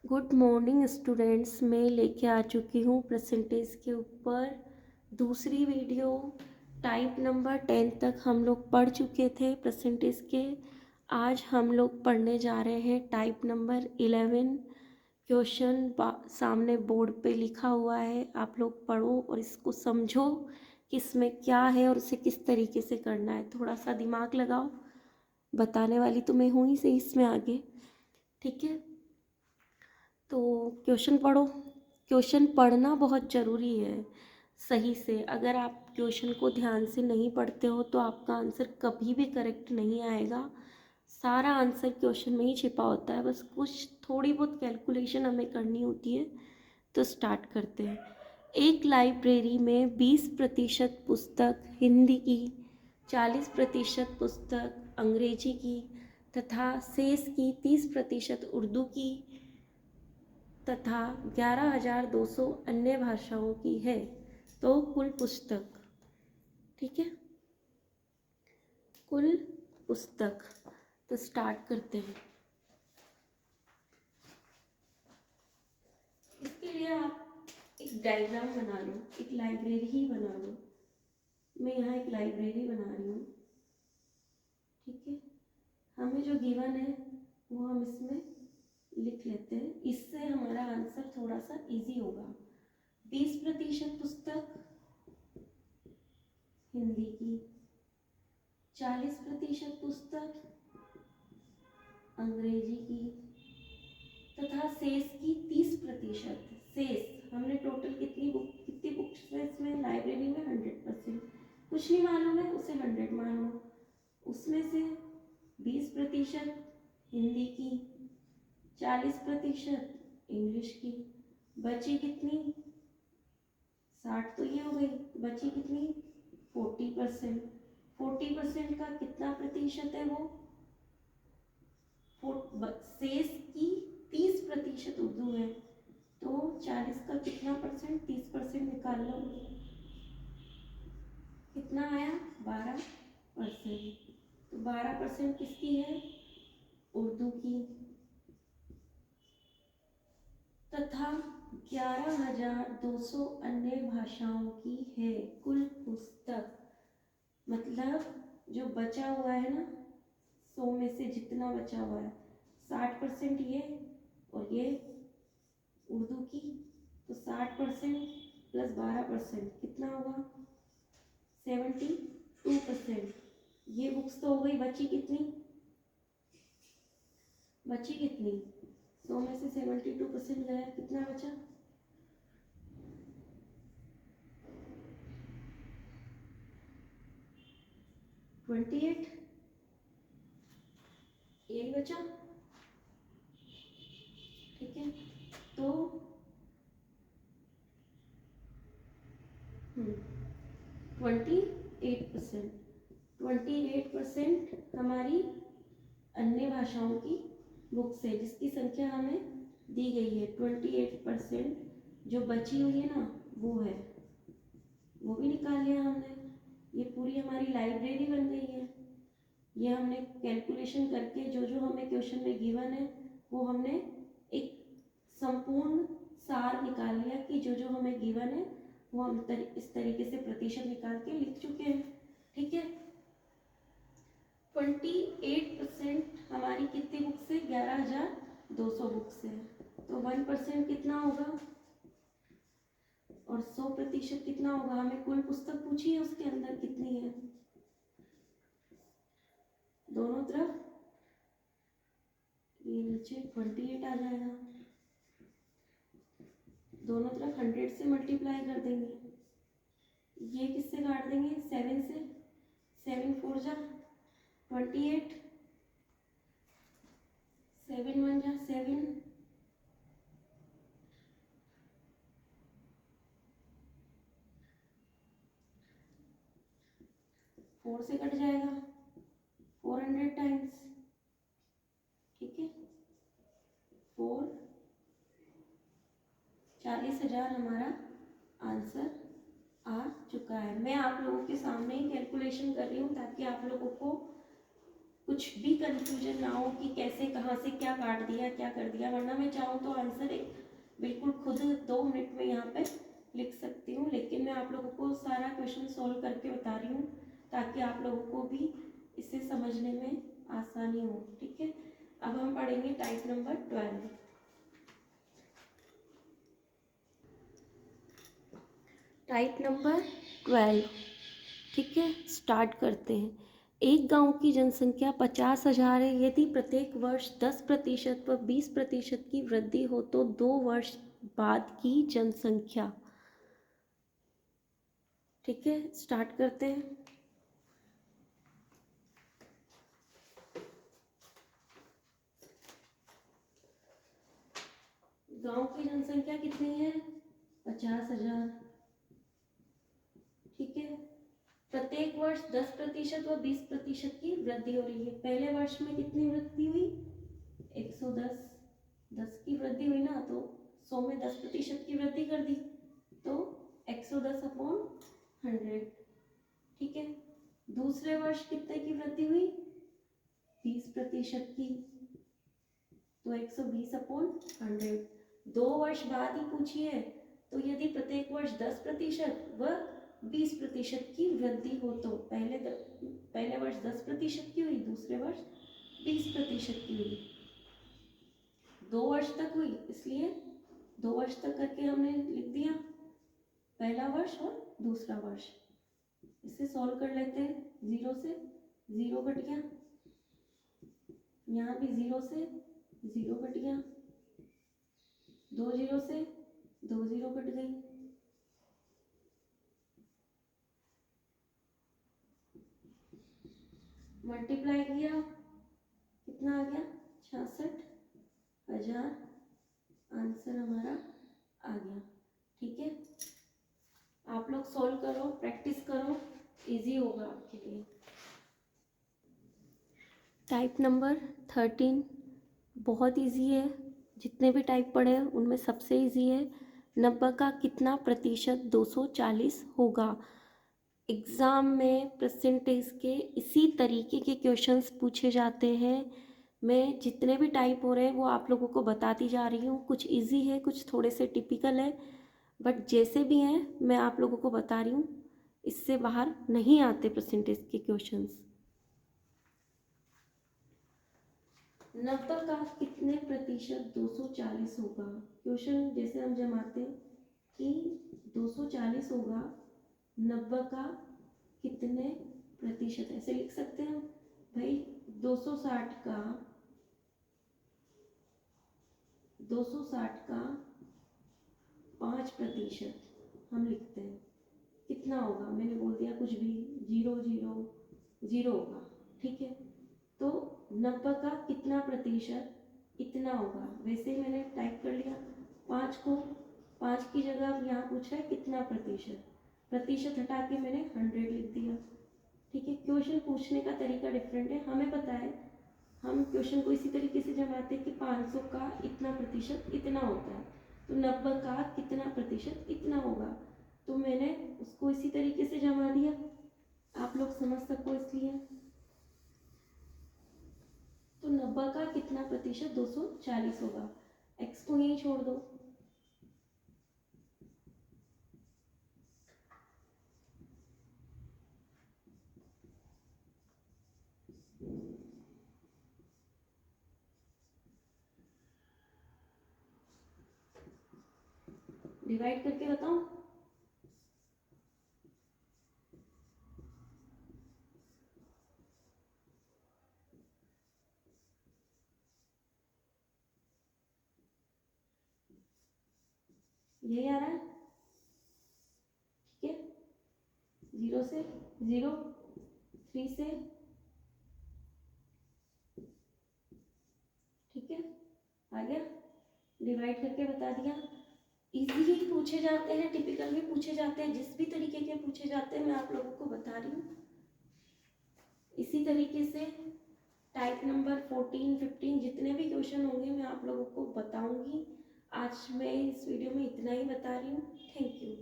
Good morning students. मैं लेके आ चुकी हूँ परसेंटेज के ऊपर दूसरी वीडियो। टाइप नंबर 10 तक हम लोग पढ़ चुके थे परसेंटेज के। आज हम लोग पढ़ने जा रहे हैं टाइप नंबर 11। क्वेश्चन सामने बोर्ड पे लिखा हुआ है, आप लोग पढ़ो और इसको समझो कि इसमें क्या है और इसे किस तरीके से करना है। थोड़ा सा दिमाग लगाओ, बताने वाली तो मैं हूँ ही सही इसमें आगे, ठीक है। तो क्वेश्चन पढ़ो। क्वेश्चन पढ़ना बहुत ज़रूरी है सही से। अगर आप क्वेश्चन को ध्यान से नहीं पढ़ते हो तो आपका आंसर कभी भी करेक्ट नहीं आएगा। सारा आंसर क्वेश्चन में ही छिपा होता है, बस कुछ थोड़ी बहुत कैलकुलेशन हमें करनी होती है। तो स्टार्ट करते हैं। एक लाइब्रेरी में 20% पुस्तक हिंदी की, 40% पुस्तक अंग्रेजी की तथा शेष की 30% उर्दू की तथा 11,200 अन्य भाषाओं की है। तो कुल पुस्तक, ठीक है, कुल पुस्तक। तो स्टार्ट करते हैं। इसके लिए आप एक डायग्राम बना लो, एक लाइब्रेरी ही बना लो। मैं यहाँ एक लाइब्रेरी बना रही हूँ, ठीक है। हमें जो गिवन है वो हम इसमें लिख लेते हैं, इससे हमारा आंसर थोड़ा सा इजी होगा। 20% पुस्तक हिंदी की, 40% पुस्तक अंग्रेजी की तथा शेष की 30%। शेष हमने टोटल कितनी बुक्स है इसमें लाइब्रेरी में? 100%। कुछ नहीं मालूम है उसे 100 मान लो। उसमें से 20% हिंदी की, 40% इंग्लिश की, बची कितनी? 60 तो ये हो गई, बची कितनी? 40%। 40% का कितना प्रतिशत है वो? शेष की 30% उर्दू है। तो 40 का कितना परसेंट? 30% निकाल लो, कितना आया? 12%। तो 12% किसकी है? उर्दू की। तथा 11,200 अन्य भाषाओं की है कुल पुस्तक। मतलब जो बचा हुआ है ना, 100 में से जितना बचा हुआ है, 60% ये और ये उर्दू की। तो 60% प्लस 12% कितना होगा? 72%। ये बुक्स तो हो गई। बची कितनी? बची कितनी? 100 में से 72% गया, कितना बचा? 28। यही बचा, ठीक है। तो 28%। 28% हमारी अन्य भाषाओं की बुक्स है, जिसकी संख्या हमें दी गई है। 28% जो बची हुई है ना, वो है, वो भी निकाल लिया हमने। ये पूरी हमारी लाइब्रेरी बन गई है। ये हमने कैलकुलेशन करके जो जो हमें क्वेश्चन में गिवन है वो हमने एक संपूर्ण सार निकाल लिया कि जो जो हमें गिवन है वो हम इस तरीके से प्रतिशत निकाल के लिख चुके हैं, ठीक है। 28% हमारी कितनी बुक से? 11,200 बुक से। तो 1% कितना होगा और 100% कितना होगा? हमें कुल पुस्तक पूछी है, उसके अंदर कितनी है। दोनों तरफ ये नीचे 28 आ जाएगा, दोनों तरफ 100 से मल्टीप्लाई कर देंगे। ये किससे काट देंगे? 7 से। 7 4 जा 28, 7 1 जा 7, 4 से कट जाएगा 400 टाइम्स, ठीक है। 4 40,000 हमारा आंसर आ चुका है। मैं आप लोगों के सामने ही कैलकुलेशन कर रही हूँ ताकि आप लोगों को कुछ भी कंफ्यूजन ना हो कि कैसे कहाँ से क्या काट दिया क्या कर दिया, वरना मैं चाहूँ तो आंसर एक बिल्कुल खुद 2 मिनट में यहाँ पे लिख सकती हूँ, लेकिन मैं आप लोगों को सारा क्वेश्चन सॉल्व करके बता रही हूँ ताकि आप लोगों को भी इसे समझने में आसानी हो। ठीक है, अब हम पढ़ेंगे टाइप नंबर 12। Type number 12। ठीक है, स्टार्ट करते हैं। एक गांव की जनसंख्या 50,000 है। यदि प्रत्येक वर्ष 10% व 20% की वृद्धि हो तो 2 वर्ष बाद की जनसंख्या। ठीक है, स्टार्ट करते हैं। गांव की जनसंख्या कितनी है? 50,000। ठीक है, प्रत्येक वर्ष 10% व 20% की वृद्धि हो रही है। पहले वर्ष में कितनी वृद्धि हुई? 110। 10 की वृद्धि हुई ना, तो 100 में 10% की वृद्धि कर दी तो 110/100। ठीक है, दूसरे वर्ष कितने की वृद्धि हुई? 20% की, तो 120/100। 2 वर्ष बाद ही पूछी है, तो यदि प्रत्येक वर्ष 10% व 20% की वृद्धि हो तो पहले वर्ष 10% की हुई, दूसरे वर्ष 20% की हुई। 2 वर्ष तक हुई, इसलिए 2 वर्ष तक करके हमने लिख दिया, पहला वर्ष और दूसरा वर्ष। इसे सॉल्व कर लेते हैं। 0 से 0 कट गया, यहाँ भी 0 से 0 कट गया, 2 0 से 2 0 कट गई, मल्टीप्लाई किया, कितना आ गया? 66,000। आंसर हमारा आ गया। ठीक है, आप लोग सॉल्व करो, प्रैक्टिस करो, इजी होगा आपके लिए। टाइप नंबर 13 बहुत इजी है, जितने भी टाइप पढ़े हैं उनमें सबसे इजी है। 90 का कितना प्रतिशत 240 होगा? एग्ज़ाम में परसेंटेज के इसी तरीके के क्वेश्चंस पूछे जाते हैं। मैं जितने भी टाइप हो रहे हैं वो आप लोगों को बताती जा रही हूँ, कुछ इजी है, कुछ थोड़े से टिपिकल है, बट जैसे भी हैं मैं आप लोगों को बता रही हूँ, इससे बाहर नहीं आते परसेंटेज के क्वेश्चंस। 90 का कितने प्रतिशत 240 होगा? क्वेश्चन जैसे हम जमाते कि 240 होगा, 90 का कितने प्रतिशत, ऐसे लिख सकते हैं भाई। 260 का 5% हम लिखते हैं, कितना होगा? मैंने बोल दिया कुछ भी, 0 0 0 होगा। ठीक है, तो 90 का कितना प्रतिशत इतना होगा। वैसे ही मैंने टाइप कर लिया, 5 की जगह यहाँ पूछ रहा है कितना प्रतिशत, प्रतिशत हटा के मैंने 100 लिख दिया। ठीक है, क्वेश्चन पूछने का तरीका डिफरेंट है, हमें पता है हम क्वेश्चन को इसी तरीके से जमाते हैं कि 500 का इतना प्रतिशत इतना होता है, तो 90 का कितना प्रतिशत इतना होगा, तो मैंने उसको इसी तरीके से जमा दिया, आप लोग समझ सको इसलिए। तो 90 का कितना प्रतिशत 240 होगा, x को यहीं छोड़ दो। डिवाइड करके बताओ। यही आ रहा है। ठीक है, 0 से 0, 3 से, ठीक है, आ गया, डिवाइड करके बता दिया। इजी ही पूछे जाते हैं, टिपिकल भी पूछे जाते हैं, जिस भी तरीके के पूछे जाते हैं मैं आप लोगों को बता रही हूँ। इसी तरीके से टाइप नंबर 14 15 जितने भी क्वेश्चन होंगे मैं आप लोगों को बताऊंगी। आज मैं इस वीडियो में इतना ही बता रही हूँ। Thank you.